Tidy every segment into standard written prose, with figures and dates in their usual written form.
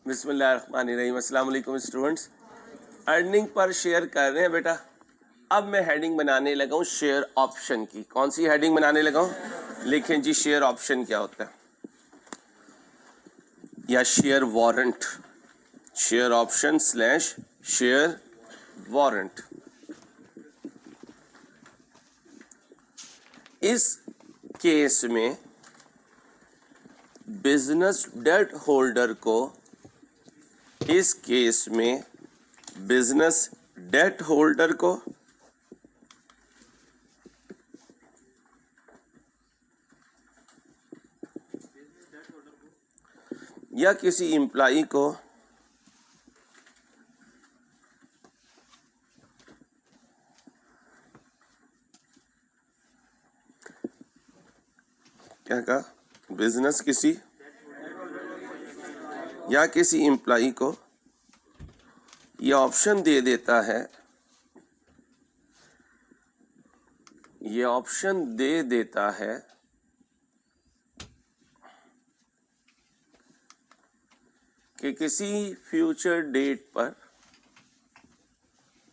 बिस्मिल्लाहिर्रहमानिर्रहीम। अस्सलाम वालेकुम स्टूडेंट्स। अर्निंग पर शेयर कर रहे हैं बेटा। अब मैं हेडिंग बनाने लगा हूँ शेयर ऑप्शन की। कौन सी हेडिंग बनाने लगा हूँ? लिखें जी, शेयर ऑप्शन क्या होता है, या share warrant. Share option slash share warrant. इस केस में बिजनेस डेट होल्डर को, इस केस में बिजनेस डेट होल्डर को या किसी एम्प्लॉई को क्या कहा, बिजनेस किसी या किसी एम्प्लॉई को ये ऑप्शन दे देता है, ये ऑप्शन दे देता है कि किसी फ्यूचर डेट पर,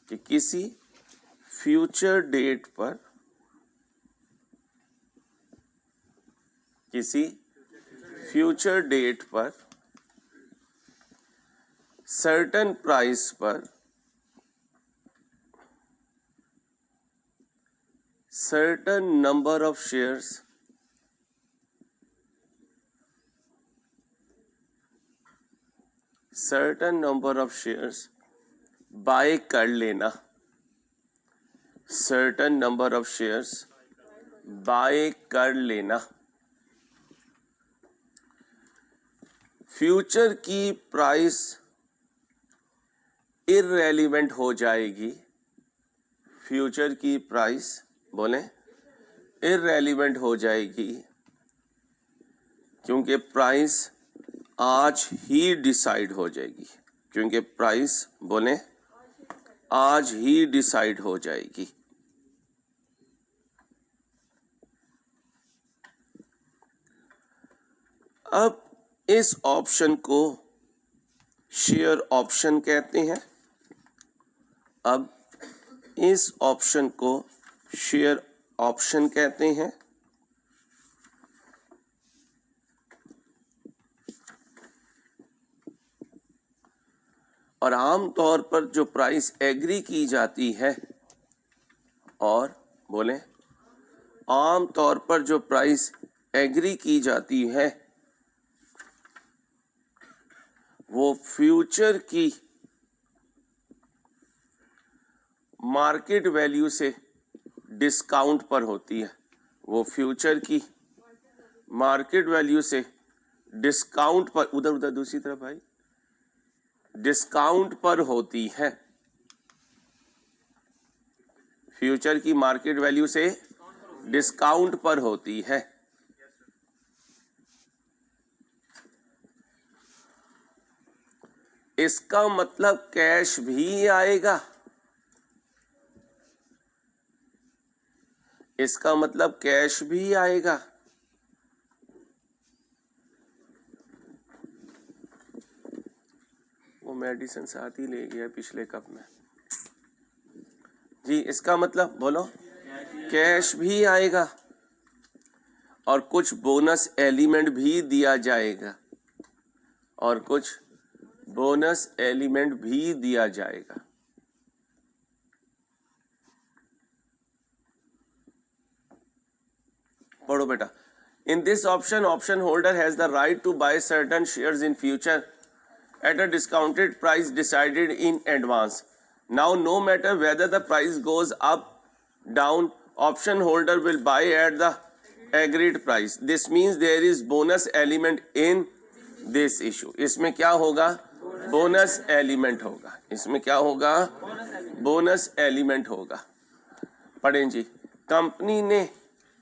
कि किसी फ्यूचर डेट पर, किसी फ्यूचर डेट पर सर्टेन प्राइस पर, certain number of shares, certain number of shares buy कर लेना, certain number of shares buy कर लेना। फ्यूचर की प्राइस इररेलेवेंट हो जाएगी, फ्यूचर की प्राइस बोलें इररेलेवेंट हो जाएगी, क्योंकि प्राइस आज ही डिसाइड हो जाएगी, क्योंकि प्राइस बोलें आज ही डिसाइड हो जाएगी। अब इस ऑप्शन को शेयर ऑप्शन कहते हैं। अब इस ऑप्शन को शेयर ऑप्शन कहते हैं। और आम तौर पर जो प्राइस एग्री की जाती है, और बोलें आम तौर पर जो प्राइस एग्री की जाती है वो फ्यूचर की मार्केट वैल्यू से डिस्काउंट पर होती है, वो फ्यूचर की मार्केट वैल्यू से डिस्काउंट पर, उधर उधर दूसरी तरफ भाई, डिस्काउंट पर होती है। फ्यूचर की मार्केट वैल्यू से डिस्काउंट पर होती है। इसका मतलब कैश भी आएगा, इसका मतलब कैश भी आएगा। वो मेडिसिन साथ ही ले गया पिछले कप में जी। इसका मतलब बोलो, कैश भी आएगा और कुछ बोनस एलिमेंट भी दिया जाएगा, और कुछ बोनस एलिमेंट भी दिया जाएगा। पढ़ो बेटा। In this option, option holder has the right to buy certain shares in future at a discounted price decided in advance. Now, no matter whether the price goes up, down, option holder will buy at the agreed price. This means there is bonus element in this issue. इसमें क्या होगा? Bonus element होगा। इसमें क्या होगा? Bonus element होगा। पढ़ें जी। कंपनी ने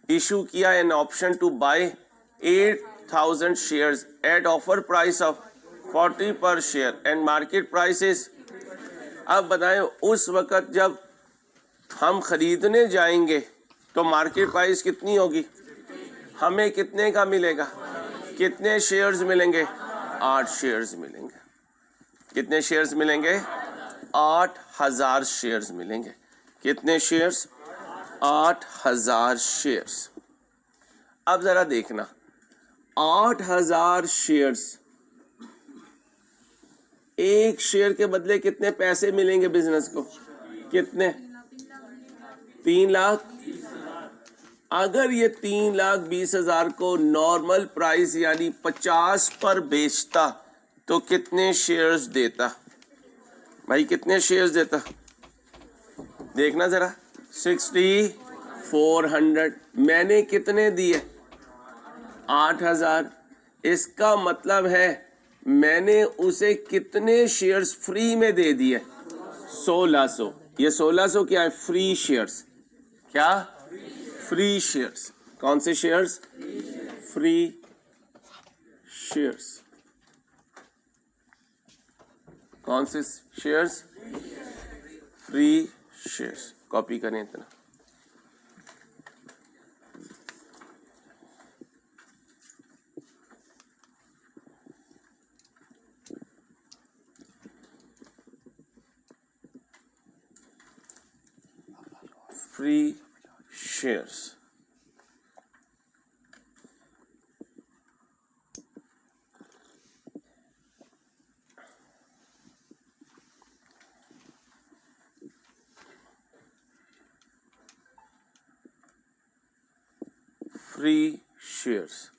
इशू किया an option to buy 8,000 shares at offer price of 40 per share and market prices. अब बताएं, उस वक़्त जब हम खरीदने जाएंगे तो मार्केट प्राइस कितनी होगी? हमें कितने का मिलेगा? कितने शेयर्स मिलेंगे? 8 शेयर्स मिलेंगे। कितने शेयर्स मिलेंगे? 8000 शेयर्स मिलेंगे। कितने शेयर्स? 8000 शेयर्स। अब जरा देखना, 8000 शेयर्स, एक शेयर के बदले कितने पैसे मिलेंगे बिजनेस को? कितने? 3 लाख। अगर ये 3,20,000 को नॉर्मल प्राइस यानी 50 पर बेचता तो कितने शेयर्स देता भाई? कितने शेयर्स देता? देखना जरा, 6400। मैंने कितने दिए? 8000। इसका मतलब है मैंने उसे कितने शेयर्स फ्री में दे दिए? 1600। ये 1600 क्या है? Free shares. क्या? Free shares. कौन से शेयर्स? Free shares. कौन से शेयर्स? Free shares. कॉपी करें इतना। Free shares. Free shares.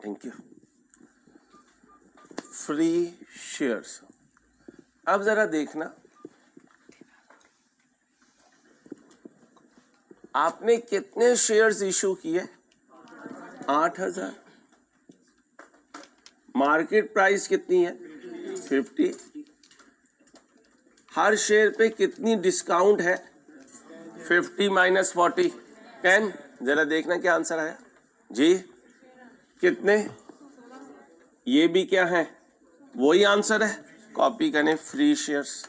Thank you. Free shares. अब जरा देखना, आपने कितने शेयर्स इशू किए? 8000। मार्केट प्राइस कितनी है? 50। हर शेयर पे कितनी डिस्काउंट है? 50 माइनस 40 10। जरा देखना क्या आंसर आया जी। कितने? ये भी क्या है? वही आंसर है। कॉपी करें, फ्री शेयर्स।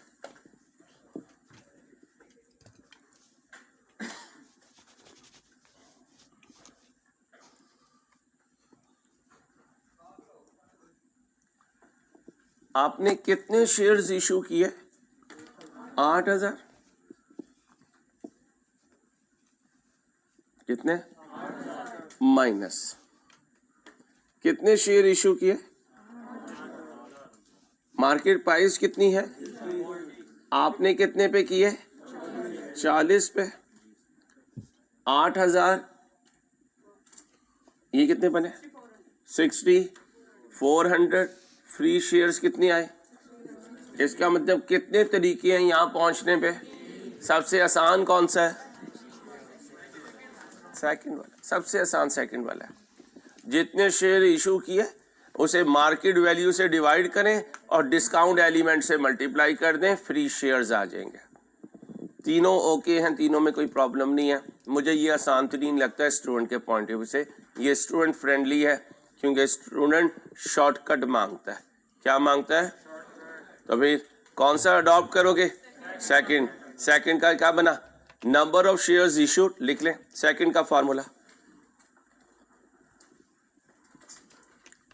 आपने कितने शेयर्स इशू किए? 8000। कितने? माइनस कितने शेयर इशू किए? मार्केट प्राइस कितनी है? आपने कितने पे किए? 40 पे। 8000, ये कितने बने? 60। 400। फ्री शेयर्स कितनी आए? इसका मतलब कितने तरीके हैं यहाँ पहुंचने पे? सबसे आसान कौन सा है? सेकंड वाला। सबसे आसान सेकंड वाला है। जितने शेयर इशू किए उसे मार्केट वैल्यू से डिवाइड करें और डिस्काउंट एलिमेंट से मल्टीप्लाई कर दें, फ्री शेयर्स आ जाएंगे। तीनों ओके हैं, तीनों में कोई प्रॉब्लम नहीं है। मुझे ये आसान तरीन लगता है स्टूडेंट के पॉइंट ऑफ व्यू से। ये स्टूडेंट फ्रेंडली है क्योंकि स्टूडेंट शॉर्टकट मांगता है। क्या मांगता है? तो फिर कौन सा अडॉप्ट करोगे? सेकंड। सेकंड का क्या बना? नंबर ऑफ शेयर्स इशूड लिख लें। सेकंड का formula,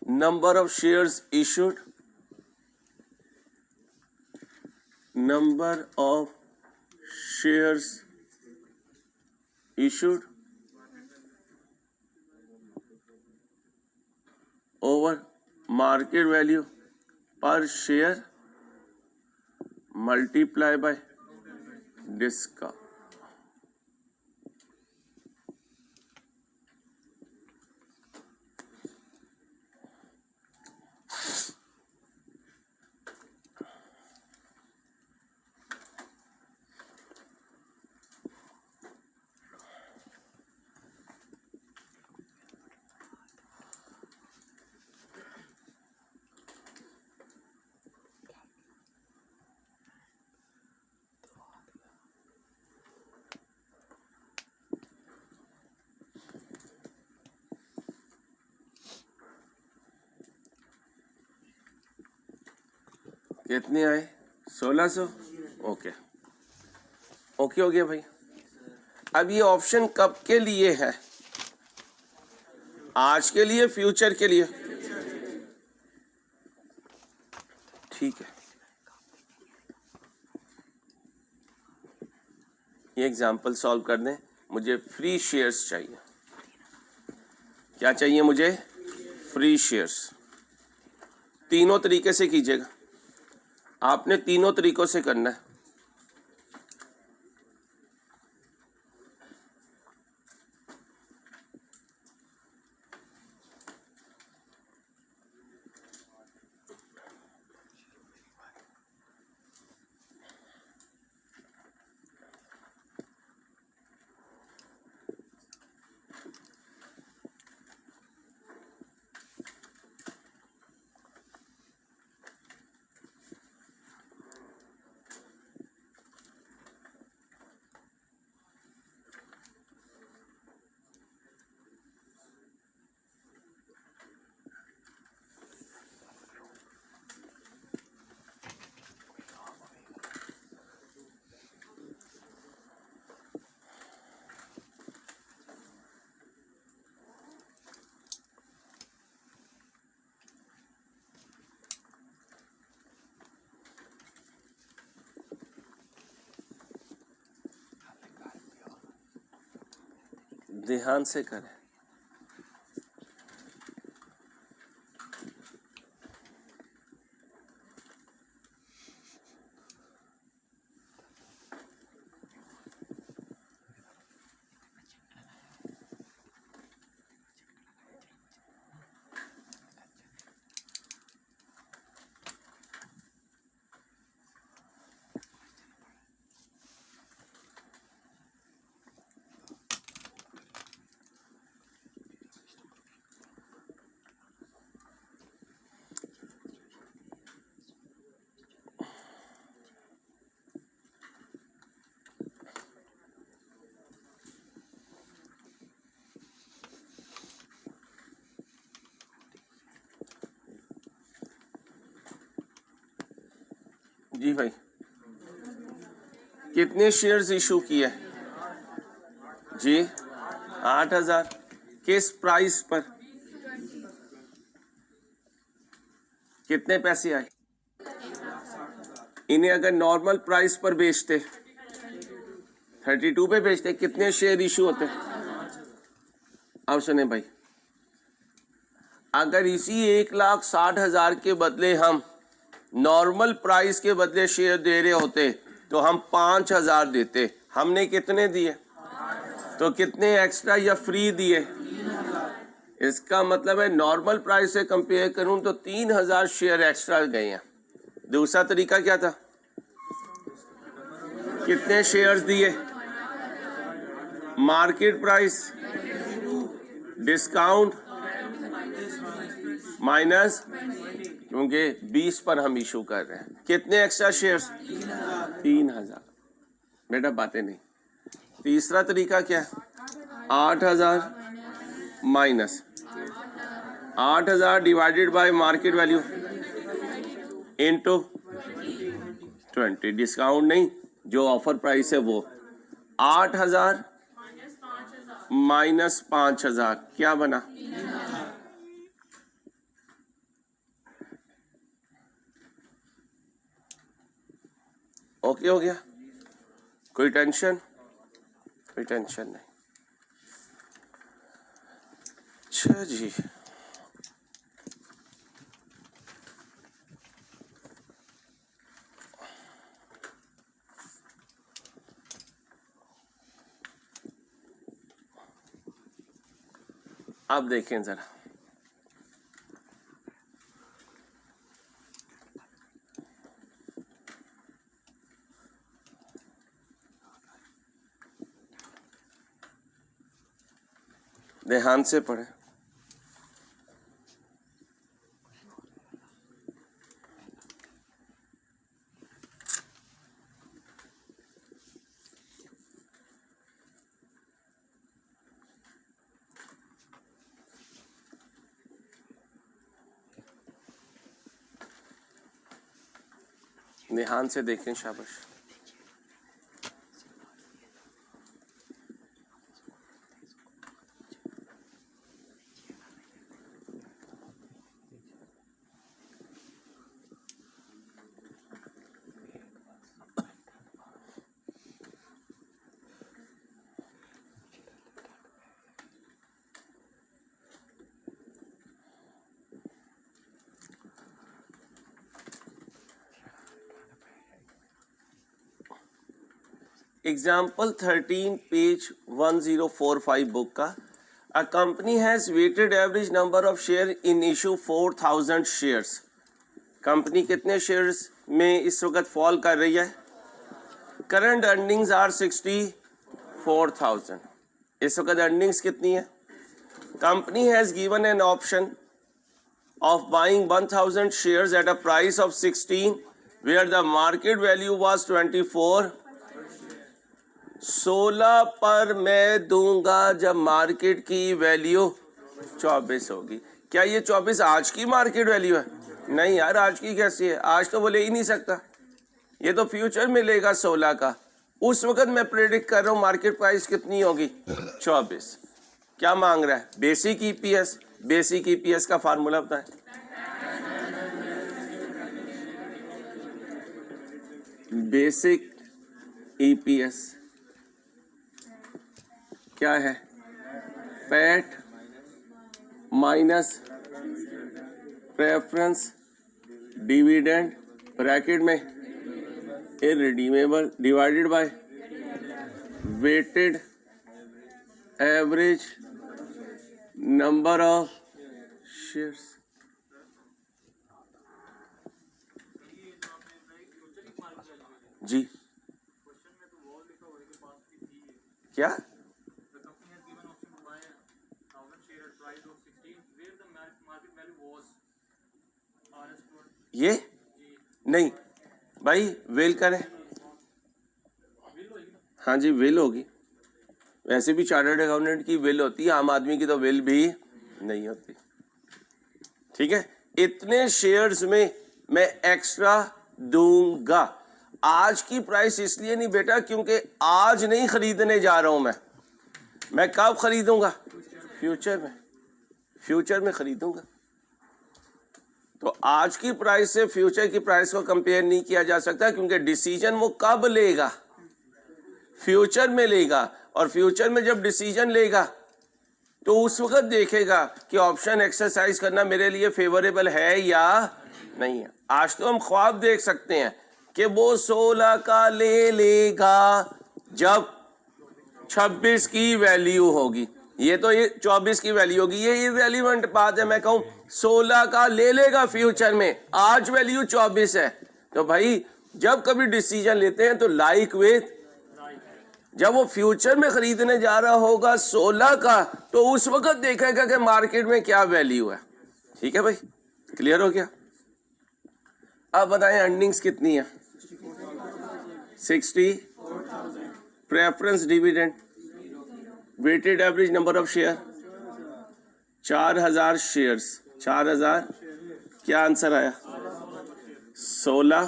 number of shares issued, number of shares issued over market value per share multiply by discount. कितने आए? 1600। ओके, ओके हो गया भाई। अब ये ऑप्शन कब के लिए है? आज के लिए, फ्यूचर के लिए? ठीक है, ये एग्जाम्पल सॉल्व कर दें। मुझे फ्री शेयर्स चाहिए। क्या चाहिए मुझे? Free shares. तीनों तरीके से कीजिएगा, आपने तीनों तरीकों से करना है। ध्यान से करें। जी भाई, कितने शेयर्स इशू किए? जी 8,000। किस प्राइस पर? कितने पैसे आए? इन्हें अगर नॉर्मल प्राइस पर बेचते, 32 पे बेचते, कितने शेयर इशू होते? अब सुने भाई, अगर इसी 1,60,000 के बदले हम नॉर्मल प्राइस के बदले शेयर दे रहे होते तो हम 5,000 देते। हमने कितने दिए? तो कितने एक्स्ट्रा या फ्री दिए? इसका मतलब है नॉर्मल प्राइस से कंपेयर करूं तो 3,000 शेयर एक्स्ट्रा गए हैं। दूसरा तरीका क्या था? कितने शेयर्स दिए? मार्केट प्राइस डिस्काउंट माइनस, क्योंकि 20 पर हम इशू कर रहे हैं। कितने एक्स्ट्रा शेयर्स? 3,000। बेटा बातें नहीं। तीसरा तरीका क्या है? 8,000 minus 8,000 divided by market value into 20। Discount नहीं, जो ऑफर प्राइस है वो। 8,000 माइनस 5,000 क्या बना? ओके हो गया? कोई टेंशन? कोई टेंशन नहीं। अच्छा जी, अब देखें जरा। ध्यान से पढ़े। ध्यान से देखें, शाबाश। एग्जाम्पल 13 पेज 1045 बुक का. A company has weighted average number of share in issue 4000 shares. Company कितने शेयर्स में इस वक्त फॉल कर रही है? Current earnings are 64,000. इस वक्त अर्निंग्स कितनी है? Company has given an option of buying 1000 shares at a price of 16 where the market value was 24. 16 पर मैं दूंगा जब मार्केट की वैल्यू 24 होगी. क्या ये 24 आज की मार्केट वैल्यू है? नहीं यार, आज की कैसी है? आज तो वो ले ही नहीं सकता. ये तो फ्यूचर में लेगा 16 का. उस वक्त मैं प्रेडिक्ट कर रहा हूँ मार्केट प्राइस कितनी होगी? 24. क्या मांग रहा है? Basic EPS. बेसिक ईपीएस का फार्मूला बताएं. बेसिक ईपीएस क्या है? PAT minus preference dividend bracket में irredeemable divided by weighted average number of shares. जी क्या? ये नहीं भाई, वेल करें. हाँ जी, वेल होगी. वैसे भी चार्टर्ड अकाउंटेंट की वेल होती है, आम आदमी की तो वेल भी नहीं होती. ठीक है, इतने शेयर्स में मैं एक्स्ट्रा दूंगा. आज की प्राइस इसलिए नहीं बेटा क्योंकि आज नहीं खरीदने जा रहा हूं मैं कब खरीदूंगा? फ्यूचर में. फ्यूचर में खरीदूंगा. तो आज की प्राइस से फ्यूचर की प्राइस को कंपेयर नहीं किया जा सकता क्योंकि डिसीजन वो कब लेगा? फ्यूचर में लेगा. और फ्यूचर में जब डिसीजन लेगा तो उस वक्त देखेगा कि ऑप्शन एक्सरसाइज करना मेरे लिए फेवरेबल है या नहीं है. आज तो हम ख्वाब देख सकते हैं कि वो 16 का ले लेगा जब 26 की वैल्यू होगी. ये तो ये 24 की वैल्यू होगी. ये इररिलेवेंट बात है. मैं कहूं 16 का ले लेगा फ्यूचर में, आज वैल्यू 24 है. तो भाई जब कभी डिसीजन लेते हैं तो लाइक विथ, जब वो फ्यूचर में खरीदने जा रहा होगा 16 का तो उस वक्त देखेगा कि मार्केट में क्या वैल्यू है. ठीक है भाई, क्लियर हो गया? अब बताएं अर्निंग्स कितनी है? 60. Preference dividend weighted average number of share 4000 shares. 4000 क्या आंसर आया? 16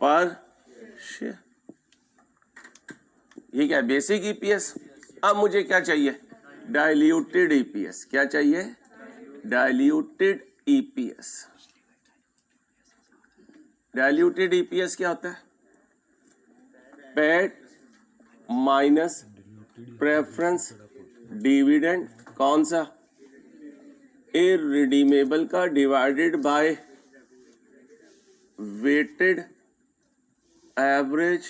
पर शेयर. ये क्या? Basic EPS. अब मुझे क्या चाहिए? Diluted EPS. क्या चाहिए? Diluted EPS. डाइल्यूटेड ईपीएस क्या होता है? PAT minus preference dividend. कौन सा? इररिडीमेबल का divided by weighted average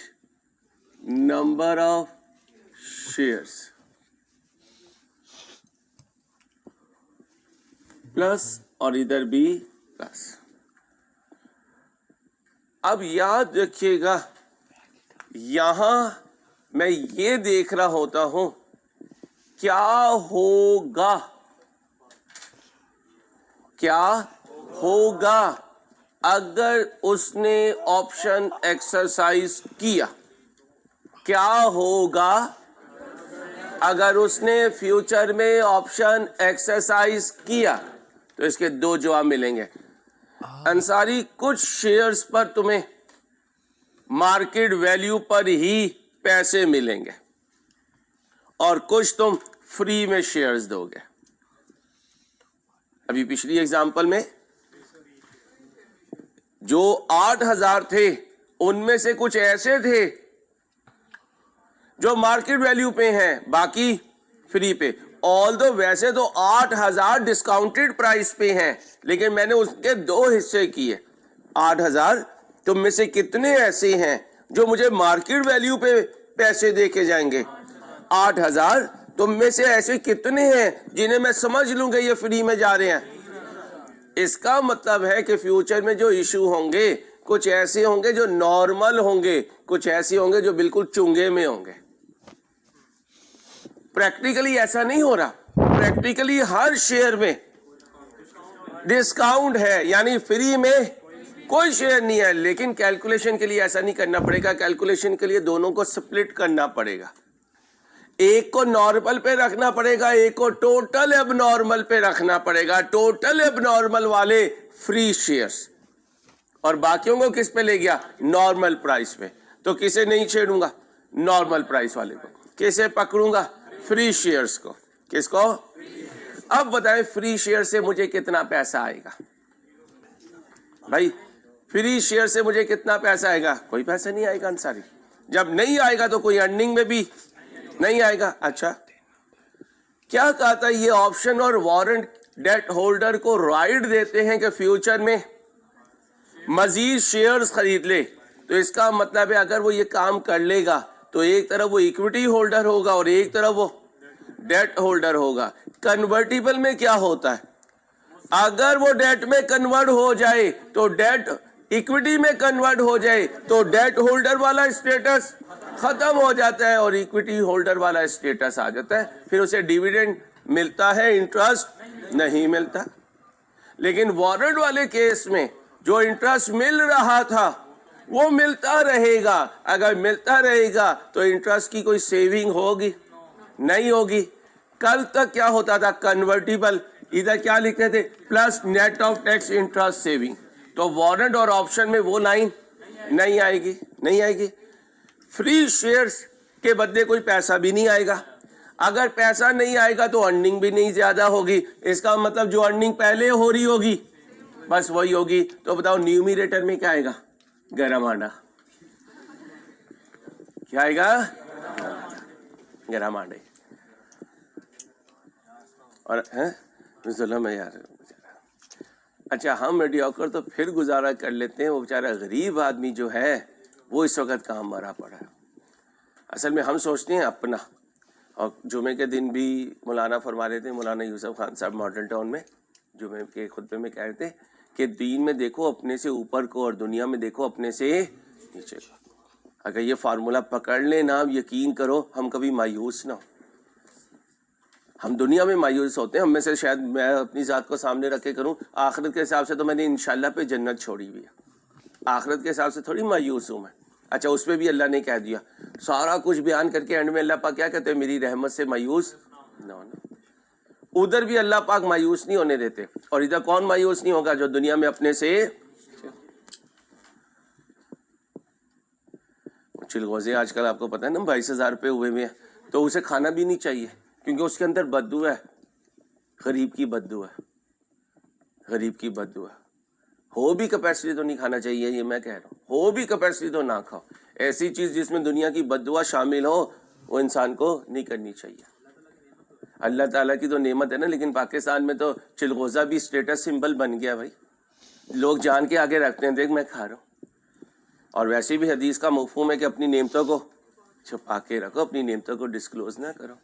number of shares plus, और इधर भी प्लस. अब याद रखिएगा, यहां मैं ये देख रहा होता हूं क्या होगा, क्या होगा अगर उसने ऑप्शन एक्सरसाइज किया. क्या होगा अगर उसने फ्यूचर में ऑप्शन एक्सरसाइज किया? तो इसके दो जवाब मिलेंगे. अंसारी, कुछ शेयर्स पर तुम्हें मार्केट वैल्यू पर ही पैसे मिलेंगे और कुछ तुम फ्री में शेयर्स दोगे. अभी पिछली एग्जांपल में जो 8000 थे उनमें से कुछ ऐसे थे जो मार्केट वैल्यू पे हैं, बाकी फ्री पे. ऑल्दो वैसे तो 8000 डिस्काउंटेड प्राइस पे हैं, लेकिन मैंने उसके दो हिस्से किए. 8000 तुम में से कितने ऐसे हैं जो मुझे मार्केट वैल्यू पे पैसे दे के जाएंगे? 8,000। तुम में से ऐसे कितने हैं जिन्हें मैं समझ लूंगा ये फ्री में जा रहे हैं? इसका मतलब है कि फ्यूचर में जो इशू होंगे कुछ ऐसे होंगे जो नॉर्मल होंगे, कुछ ऐसे होंगे जो बिल्कुल चुंगे में होंगे। प्रैक्टिकली ऐसा नहीं हो रहा। प्रैक्टिकली हर शेयर में डिस्काउंट है, यानी फ्री में कोई शेयर नहीं है। लेकिन कैलकुलेशन के लिए ऐसा नहीं करना पड़ेगा। कैलकुलेशन के लिए दोनों को स्प्लिट करना पड़ेगा। एक को नॉर्मल पे रखना पड़ेगा, एक को टोटल एबनॉर्मल पे रखना पड़ेगा। टोटल एबनॉर्मल वाले फ्री शेयर्स और बाकियों को किस पे ले गया? नॉर्मल प्राइस पे। तो किसे नहीं छेड़ूंगा? नॉर्मल प्राइस वाले को। किसे पकड़ूंगा? फ्री शेयर्स को। किसको? अब बताएं फ्री शेयर से मुझे कितना पैसा आएगा? भाई फ्री शेयर से मुझे कितना पैसा आएगा? कोई पैसा नहीं आएगा अंसारी। जब नहीं आएगा तो कोई अर्निंग में भी नहीं आएगा। अच्छा, क्या कहा था? ये ऑप्शन और वारंट डेट होल्डर को राइट देते हैं कि फ्यूचर में मजीद शेयर्स खरीद ले। तो इसका मतलब है अगर वो ये काम कर लेगा तो एक तरफ वो इक्विटी होल्डर होगा और एक तरफ वो डेट होल्डर होगा। कन्वर्टिबल में क्या होता है? अगर वो डेट में कन्वर्ट हो जाए तो डेट इक्विटी में कन्वर्ट हो जाए तो डेट होल्डर वाला स्टेटस खत्म हो जाता है और इक्विटी होल्डर वाला स्टेटस आ जाता है। फिर उसे डिविडेंड मिलता है, इंटरेस्ट नहीं मिलता। लेकिन वारंट वाले केस में जो इंटरेस्ट मिल रहा था वो मिलता रहेगा। अगर मिलता रहेगा तो इंटरेस्ट की कोई सेविंग होगी? नहीं होगी। कल तक क्या होता था? कन्वर्टिबल इधर क्या लिखते थे? Plus net of tax interest saving. तो वारंट और ऑप्शन में वो लाइन नहीं आएगी, नहीं आएगी। फ्री शेयर्स के बदले कोई पैसा भी नहीं आएगा। अगर पैसा नहीं आएगा तो अर्निंग भी नहीं ज्यादा होगी। इसका मतलब जो अर्निंग पहले हो रही होगी बस वही होगी। तो बताओ न्यूमरेटर में क्या आएगा? गरम आंडा। क्या आएगा? गरम आंडे। और जुल्म है यार। अच्छा, हम मीडियोकर तो फिर गुजारा कर लेते हैं, वो बेचारा गरीब आदमी जो है वो इस वक्त कहाँ मरा पड़ा है। असल में हम सोचते हैं अपना। और जुमे के दिन भी मौलाना फरमा रहे थे, मौलाना यूसुफ खान साहब मॉडल टाउन में जुमे के खुतबे में कह रहे थे कि दीन में देखो अपने से ऊपर को और दुनिया में देखो अपने से नीचे को। अगर ये फार्मूला पकड़ लेना, यकीन करो हम कभी मायूस ना हो। हम दुनिया में मायूस होते हैं। हम में से शायद मैं अपनी ज़ात को सामने रख के करूँ, आखिरत के हिसाब से तो मैंने इंशाल्लाह पे जन्नत छोड़ी हुई है। आखिरत के हिसाब से थोड़ी मायूस हूँ मैं। अच्छा, उसमें भी अल्लाह ने कह दिया, सारा कुछ बयान करके एंड में अल्लाह पाक क्या कहते हैं? मेरी रहमत से मायूस ना होना। उधर भी अल्लाह पाक मायूस नहीं होने देते। और इधर कौन मायूस नहीं होगा? जो दुनिया में अपने से चिलगोजे आजकल आपको पता है ना 22,000 रुपये हुए हुए हैं। तो उसे खाना भी नहीं चाहिए क्योंकि उसके अंदर बददुआ है। गरीब की बददुआ, गरीब की बददुआ। हो भी कैपेसिटी तो नहीं खाना चाहिए, ये मैं कह रहा हूँ। हो भी कैपेसिटी तो ना खाओ। ऐसी चीज जिसमें दुनिया की बददुआ शामिल हो वो इंसान को नहीं करनी चाहिए। अल्लाह ताला की तो नेमत है ना। लेकिन पाकिस्तान में तो चिलगोजा भी स्टेटस सिंबल बन गया भाई। लोग जान के आगे रखते हैं, देख मैं खा रहा हूँ। और वैसे भी हदीस का मफहूम है कि अपनी नेमतों को छुपा के रखो, अपनी नेमतों को डिस्क्लोज ना करो।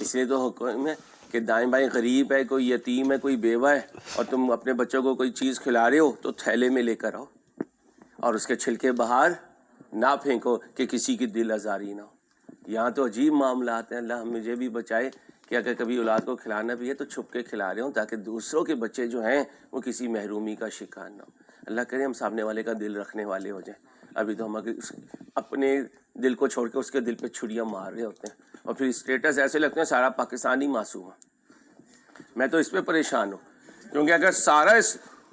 इसलिए तो हुक्म है कि दाएं बाएं गरीब है, कोई यतीम है, कोई बेवा है और तुम अपने बच्चों को कोई चीज़ खिला रहे हो तो थैले में लेकर आओ और उसके छिलके बाहर ना फेंको कि किसी की दिल आज़ारी ना हो। यहाँ तो अजीब मामला आते हैं। अल्लाह मुझे भी बचाए कि अगर कभी औलाद को खिलाना भी है तो छुप के खिला रहे हो ताकि दूसरों के बच्चे जो हैं वो किसी महरूमी का शिकार ना हो। अल्लाह करे हम सामने वाले का दिल रखने वाले हो जाएं। अभी तो हम अपने दिल को छोड़ के उसके दिल पे छुरियाँ मार रहे होते हैं और फिर स्टेटस ऐसे लगते हैं सारा पाकिस्तान ही मासूम है। मैं तो इस पर परेशान हूँ क्योंकि अगर सारा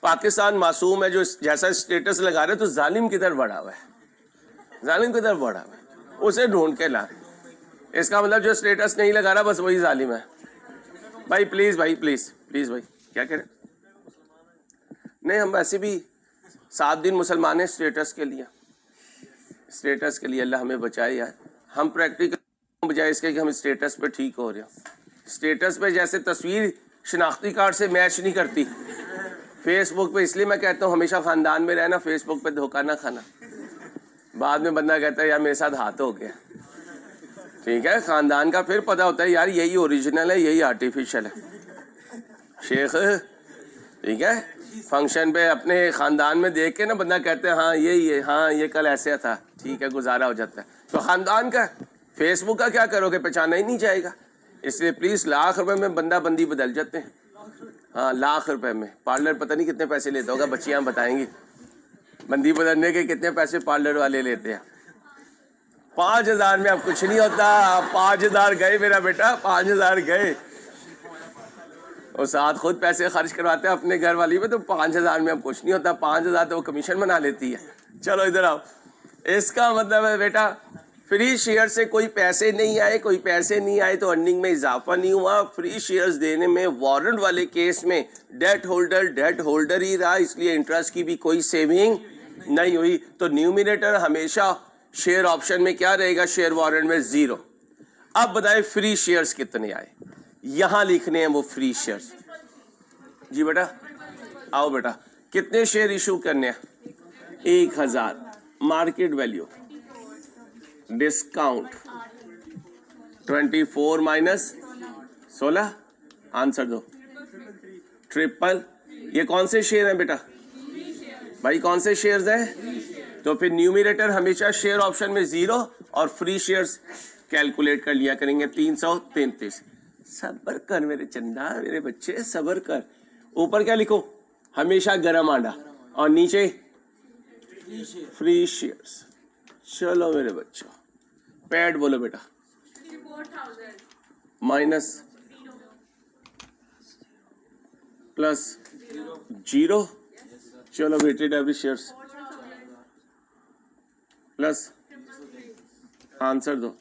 पाकिस्तान मासूम है जो जैसा स्टेटस लगा रहे तो जालिम किधर बढ़ा हुआ है? जालिम किधर बढ़ा हुआ है? उसे ढूंढ के ला। इसका मतलब जो स्टेटस नहीं लगा रहा बस वही जालिम है। भाई प्लीज़, भाई प्लीज़ प्लीज़ भाई क्या करें? नहीं, हम वैसे भी 7 दिन मुसलमान हैं स्टेटस के लिए। स्टेटस के लिए अल्लाह हमें बचाए यार। हम प्रैक्टिकल बजाय इसके कि हम स्टेटस पे ठीक हो रहे हो। स्टेटस पे जैसे तस्वीर शनाख्ती कार्ड से मैच नहीं करती। फेसबुक पे इसलिए मैं कहता हूँ हमेशा ख़ानदान में रहना, फेसबुक पे धोखा ना खाना। बाद में बंदा कहता है यार मेरे साथ हाथ हो गया। ठीक है, खानदान का फिर पता होता है यार यही ओरिजिनल है, यही आर्टिफिशियल है। शेख, ठीक है, फंक्शन पे अपने खानदान में देख के ना बंदा कहते हैं हाँ ये हाँ ये कल ऐसे था, ठीक है, गुजारा हो जाता है। तो खानदान का, फेसबुक का क्या करोगे, पहचाना ही नहीं जाएगा। इसलिए प्लीज लाख रुपए में बंदा बंदी बदल जाते हैं। हाँ, लाख रुपए में। पार्लर पता नहीं कितने पैसे लेता होगा, बच्चियां बताएंगी बंदी बदलने के कितने पैसे पार्लर वाले लेते हैं। 5,000 में अब कुछ नहीं होता। 5,000 गए मेरा बेटा, 5,000 गए। और साथ खुद पैसे खर्च करवाते हैं अपने घर वाली पे, तो 5,000 में अब कुछ नहीं होता। 5,000 तो वो कमीशन बना लेती है। चलो इधर आओ। इसका मतलब है बेटा फ्री शेयर से कोई पैसे नहीं आए, कोई पैसे नहीं आए तो अर्निंग में इजाफा नहीं हुआ। फ्री शेयर्स देने में वारंट वाले केस में डेट होल्डर ही रहा, इसलिए इंटरेस्ट की भी कोई सेविंग नहीं हुई। तो न्यूमिनेटर हमेशा शेयर ऑप्शन में क्या रहेगा, शेयर वारंट में 0। अब बताए फ्री शेयर्स कितने आए, यहां लिखने हैं वो फ्री शेयर्स। जी बेटा आओ बेटा, कितने शेयर इशू करने हैं, 1,000। Market value discount 24 minus 16, answer दो। ट्रिपल। ये कौन से शेयर हैं बेटा भाई, कौन से शेयर्स हैं? तो फिर न्यूमिनेटर हमेशा शेयर ऑप्शन में 0 और फ्री शेयर्स कैलकुलेट कर लिया करेंगे 333। सबर कर मेरे चंदा, मेरे बच्चे सबर कर। ऊपर क्या लिखो, हमेशा गरम आंडा, और नीचे फ्री शेयर्स। चलो मेरे बच्चों, पैड बोलो बेटा, माइनस प्लस 0। चलो weighted average shares plus, answer दो।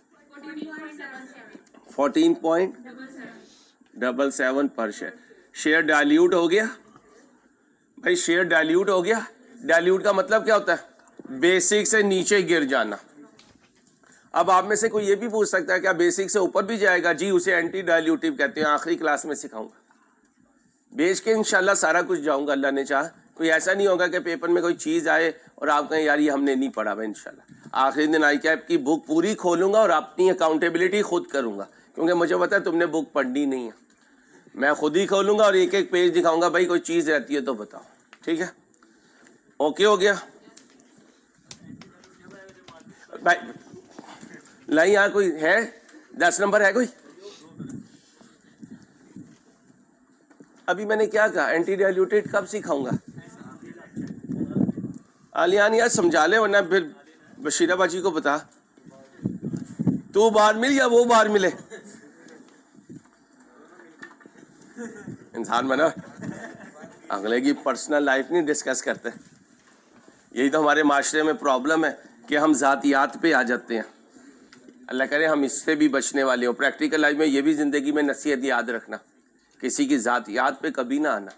14.77 पर शेयर। शेयर डाइल्यूट हो गया भाई, शेयर डाइल्यूट हो गया। डाइल्यूट का मतलब क्या होता है, बेसिक से नीचे गिर जाना। अब आप में से कोई ये भी पूछ सकता है क्या बेसिक से ऊपर भी जाएगा? जी, उसे एंटी डाइल्यूटिव कहते हैं। आखिरी क्लास में सिखाऊंगा, बेच के इंशाल्लाह सारा कुछ जाऊंगा अल्लाह ने चाहा। कोई ऐसा नहीं होगा कि पेपर में कोई चीज आए और आप कहें यार ये हमने नहीं पढ़ा। मैं इंशाल्लाह आखिरी दिन आई कैप की बुक पूरी खोलूंगा और अपनी अकाउंटेबिलिटी खुद करूंगा, क्योंकि मुझे पता है तुमने बुक पढ़नी नहीं है। मैं खुद ही खोलूंगा और एक एक पेज दिखाऊंगा, भाई कोई चीज रहती है तो बताओ। ठीक है, ओके हो गया भाई? नहीं यहाँ कोई है, 10 नंबर है कोई? अभी मैंने क्या कहा, एंटी डाइल्यूटेड कब सिखाऊंगा? आलियान यार समझा ले, वरना फिर बशीरा बाजी को बता। तू बाहर मिल या वो बाहर मिले, इंसान बना। अगले की पर्सनल लाइफ नहीं डिस्कस करते। यही तो हमारे माशरे में प्रॉब्लम है कि हम जातियात पे आ जाते हैं। अल्लाह करे हम इससे भी बचने वाले हो। प्रैक्टिकल लाइफ में ये भी जिंदगी में नसीहत याद रखना, किसी की जातियात पे कभी ना आना,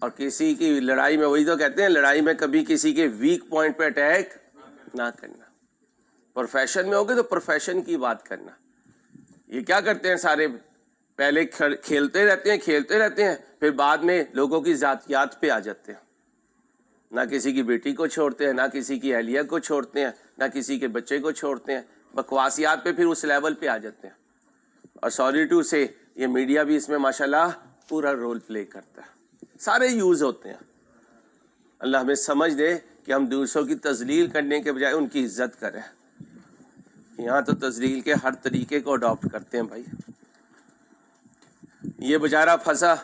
और किसी की लड़ाई में, वही तो कहते हैं लड़ाई में कभी किसी के वीक पॉइंट पे अटैक ना करना। प्रोफेशन में होगे तो प्रोफेशन की बात करना। ये क्या करते हैं सारे, पहले खेलते रहते हैं, फिर बाद में लोगों की जातियात पे आ जाते हैं। ना किसी की बेटी को छोड़ते हैं, ना किसी की अहलिया को छोड़ते हैं, ना किसी के बच्चे को छोड़ते हैं, बकवासियात पे फिर उस लेवल पे आ जाते हैं। और सॉरी टू से ये मीडिया भी इसमें माशाल्लाह पूरा रोल प्ले करता है, सारे यूज होते हैं। अल्लाह हमें समझ दे कि हम दूसरों की तजलील करने के बजाय उनकी इज्जत करें। यहाँ तो तजलील के हर तरीके को अडॉप्ट करते हैं भाई। ये बेचारा फंसा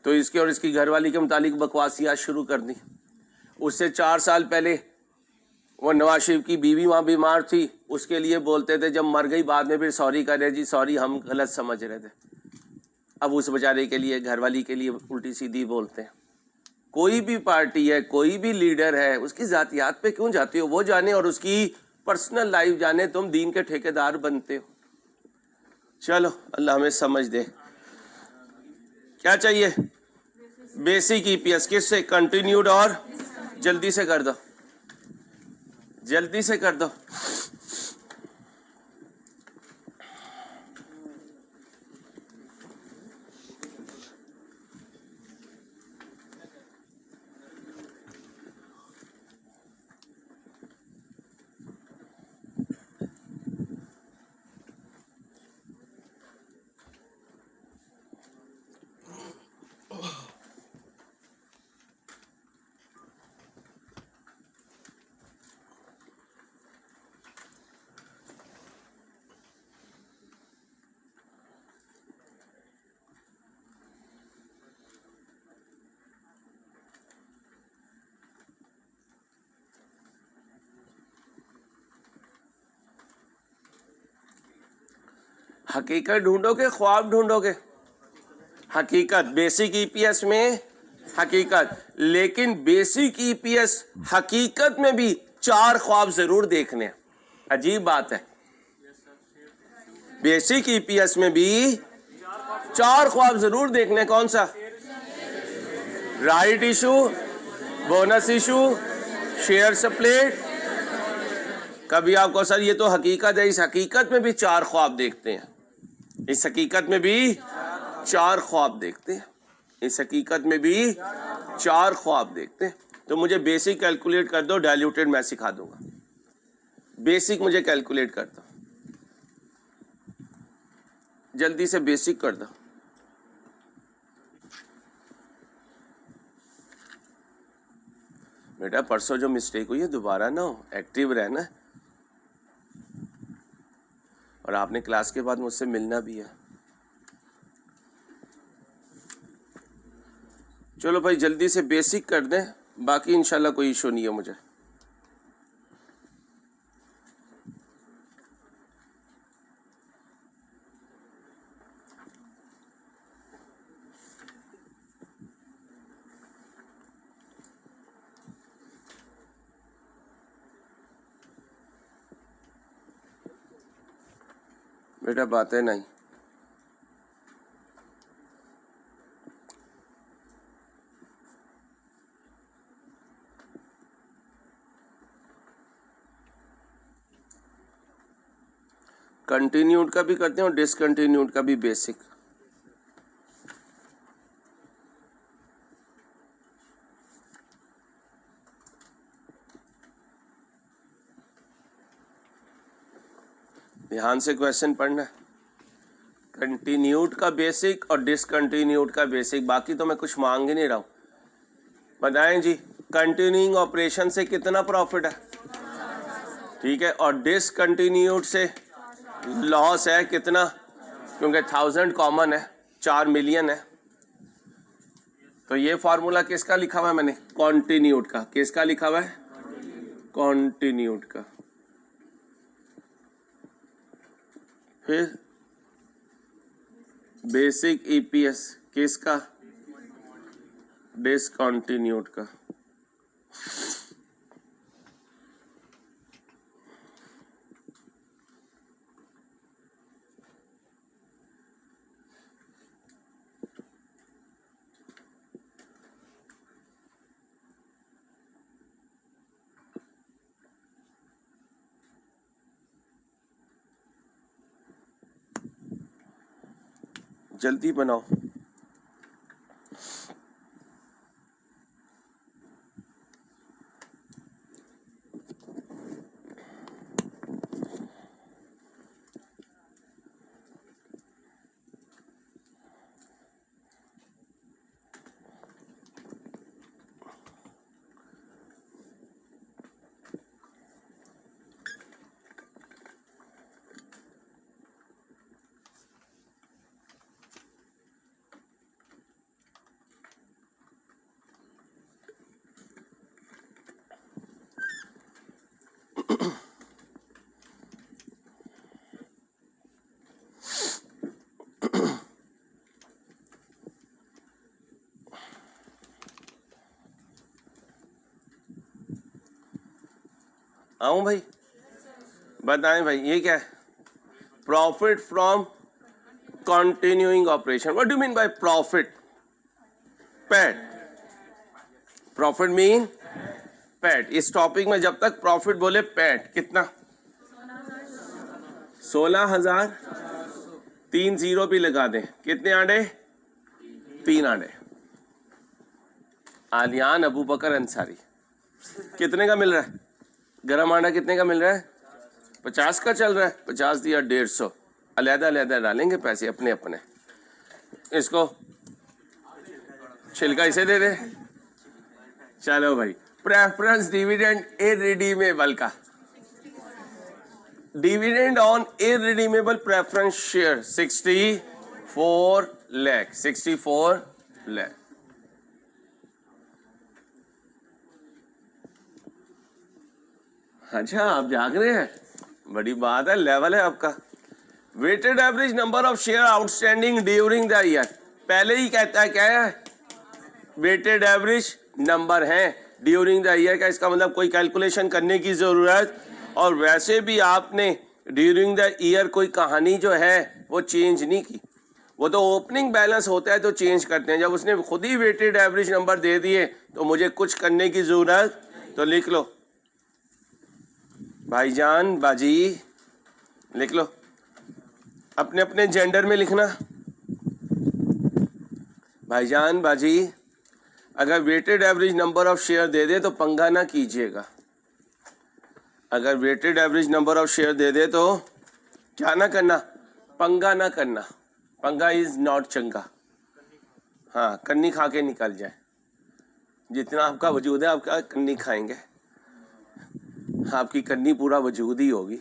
तो इसके और इसकी घरवाली के मुतालिक बकवासियात शुरू कर दी। उससे 4 साल पहले वो नवाज शरीफ की बीवी वहाँ बीमार थी, उसके लिए बोलते थे, जब मर गई बाद में फिर सॉरी कर रहे, जी सॉरी हम गलत समझ रहे थे। अब उस बेचारे के लिए, घरवाली के लिए उल्टी सीधी बोलते हैं। कोई भी पार्टी है, कोई भी लीडर है, उसकी जातियात पे क्यों जाते हो? वो जाने और उसकी पर्सनल लाइफ जाने, तुम दीन के ठेकेदार बनते हो। चलो अल्लाह हमें समझ दे। क्या चाहिए? Basic EPS. किससे? कंटिन्यूड, और जल्दी से कर दो, जल्दी से कर दो। हकीकत ढूंढोगे ख्वाब ढूंढोगे? हकीकत। बेसिक ईपीएस में हकीकत, लेकिन बेसिक ईपीएस हकीकत में भी 4 ख्वाब जरूर देखने हैं। अजीब बात है, बेसिक ईपीएस में भी 4 ख्वाब जरूर देखने। कौन सा? Right issue, bonus issue, share split. कभी आपको सर ये तो हकीकत है, इस हकीकत में भी 4 ख्वाब देखते हैं, इस हकीकत में भी 4 ख्वाब देखते हैं, इस हकीकत में भी 4 ख्वाब देखते हैं। तो मुझे बेसिक कैलकुलेट कर दो, डाइल्यूटेड मैं सिखा दूंगा। बेसिक मुझे कैलकुलेट कर दो, जल्दी से बेसिक कर दो। बेटा परसों जो मिस्टेक हुई है दोबारा ना हो, एक्टिव रहना। और आपने क्लास के बाद मुझसे मिलना भी है। चलो भाई जल्दी से बेसिक कर दें, बाकी इंशाल्लाह कोई इशू नहीं है मुझे। बेटा बातें नहीं। कंटिन्यूड का भी करते हैं और डिसकंटिन्यूड का भी बेसिक। ध्यान से क्वेश्चन पढ़ना। कंटिन्यूड का बेसिक और डिसकंटिन्यूड का बेसिक, बाकी तो मैं कुछ मांग ही नहीं रहा हूं। बताएं जी, कंटिन्यूइंग ऑपरेशन से कितना प्रॉफिट है? ठीक है, और डिसकंटिन्यूड से लॉस है कितना? क्योंकि 1000 कॉमन है, 4 मिलियन है। तो ये फॉर्मूला किसका लिखा हुआ है मैंने? कॉन्टिन्यूड का। किसका लिखा हुआ है? कॉन्टिन्यूड का। फिर बेसिक ईपीएस किसका? डिसकंटिन्यूड का। जल्दी बनाओ। आऊं भाई? बताएं भाई ये क्या है? Profit from continuing operation. What do mean by profit? PAT. Profit mean PAT. इस टॉपिक में जब तक प्रॉफिट बोले पैट कितना? 16,000। 3 जीरो भी लगा दें। कितने आंडे? 3 आंडे। आलियान अबू बकर अंसारी। कितने का मिल रहा है? गरम आंडा कितने का मिल रहा है? 50 का चल रहा है। 50 दिया 150। अलहदा अलहदा डालेंगे पैसे अपने अपने। इसको छिलका इसे दे दे। चलो भाई, प्रेफरेंस डिविडेंड इररिडीमेबल का। Dividend on irredeemable preference share 64 lakh. 64 lakh. अच्छा आप जाग रहे हैं, बड़ी बात है, लेवल है आपका। Weighted average number of share outstanding during the year, पहले ही कहता है क्या है, वेटेड एवरेज नंबर है ड्यूरिंग द ईयर का, इसका मतलब कोई कैलकुलेशन करने की जरूरत, और वैसे भी आपने ड्यूरिंग द ईयर कोई कहानी जो है वो चेंज नहीं की, वो तो ओपनिंग बैलेंस होता है तो चेंज करते हैं, जब उसने खुद ही वेटेड एवरेज नंबर दे दिए तो मुझे कुछ करने की जरूरत, तो लिख लो भाईजान बाजी, लिख लो, अपने अपने जेंडर में लिखना, भाईजान बाजी अगर weighted average number of share दे दे तो पंगा ना कीजिएगा, अगर weighted average number of share दे दे तो क्या ना करना, पंगा ना करना, पंगा इज नॉट चंगा, हाँ कन्नी खा के निकल जाए, जितना आपका वजूद है आपका कन्नी खाएंगे, आपकी कन्नी पूरा वजूद ही होगी।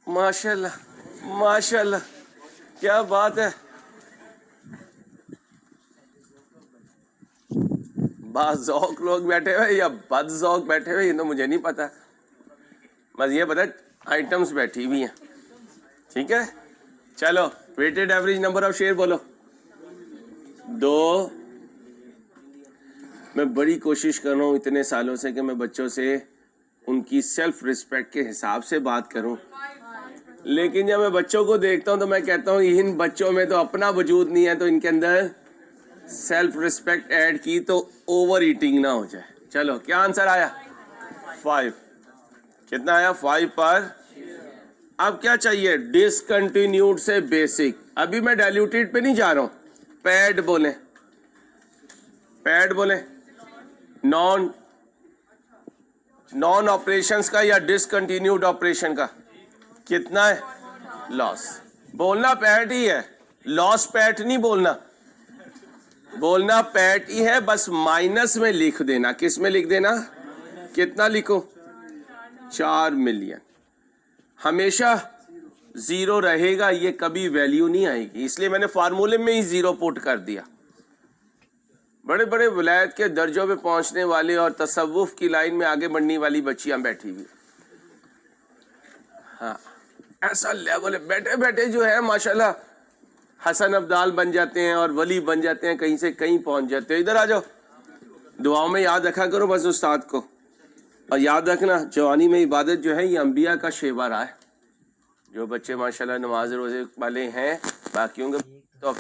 माशाल्लाह माशाल्लाह, क्या बात है, बाज़ौक लोग बैठे हुए या बदज़ौक बैठे हुए ये तो मुझे नहीं पता, बस ये पता आइटम्स बैठी हुई हैं, ठीक है। चलो weighted average number of share बोलो, 2। मैं बड़ी कोशिश कर रहा हूँ इतने सालों से कि मैं बच्चों से उनकी सेल्फ रिस्पेक्ट के हिसाब से बात करूं, लेकिन जब मैं बच्चों को देखता हूं तो मैं कहता हूं इन बच्चों में तो अपना वजूद नहीं है, तो इनके अंदर सेल्फ रिस्पेक्ट ऐड की तो ओवर ईटिंग ना हो जाए। चलो क्या आंसर आया, 5, कितना आया 5 पर। अब क्या चाहिए, डिसकंटिन्यूड से बेसिक, अभी मैं डाइल्यूटेड पे नहीं जा रहा हूं, पैड बोले, पैड बोले, नॉन ऑपरेशंस का या डिसकंटिन्यूड ऑपरेशन का कितना है, लॉस, बोलना पैट ही है, लॉस पैट नहीं बोलना, बोलना पैट ही है, बस माइनस में लिख देना, किस में लिख देना, कितना लिखो, 4 मिलियन, हमेशा 0 रहेगा, ये कभी वैल्यू नहीं आएगी, इसलिए मैंने फार्मूले में ही 0 पुट कर दिया। बड़े बड़े विलायत के दर्जों पे पहुंचने वाले और तसव्वुफ की लाइन में आगे बढ़ने वाली बच्चियां बैठी हुई, हाँ ऐसा लेवल है, बैठे बैठे जो है माशाल्लाह हसन अब्दाल बन जाते हैं और वली बन जाते हैं, कहीं से कहीं पहुंच जाते हैं। इधर आ जाओ, दुआओं में याद रखा करो बस उस्ताद को, और याद रखना जवानी में इबादत जो है ये अंबिया का शेवा रहा है, जो बच्चे माशाल्लाह नमाज रोजे वाले हैं बाकियों के तो,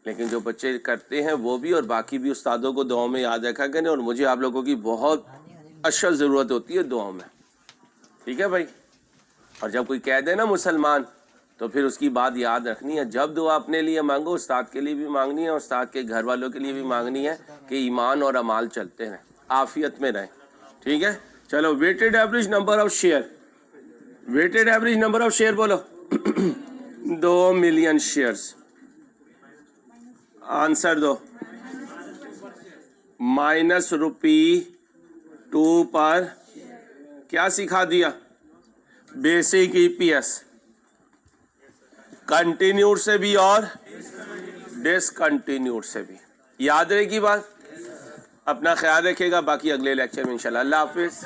लेकिन जो बच्चे करते हैं वो भी और बाकी भी उस्तादों को दुआओं में याद रखा करें, और मुझे आप लोगों की बहुत अशद ज़रूरत होती है दुआओं में, ठीक है भाई। और जब कोई कह दे ना मुसलमान तो फिर उसकी बात याद रखनी है, जब दुआ अपने लिए मांगो उस्ताद के लिए भी मांगनी है, उस्ताद के घर वालों के लिए भी मांगनी है कि ईमान और अमाल चलते रहें, आफियत में रहें, ठीक है। चलो weighted average number of share, weighted average number of share बोलो 2 मिलियन शेयर्स, आंसर दो, माइनस ₹2 पर क्या सिखा दिया, बेसिक ईपीएस, कंटिन्यूड से भी और डिसकंटिन्यूड से भी, याद रहेगी बात, अपना ख्याल रखिएगा, बाकी अगले लेक्चर में इंशाल्लाह, अल्लाह हाफिज।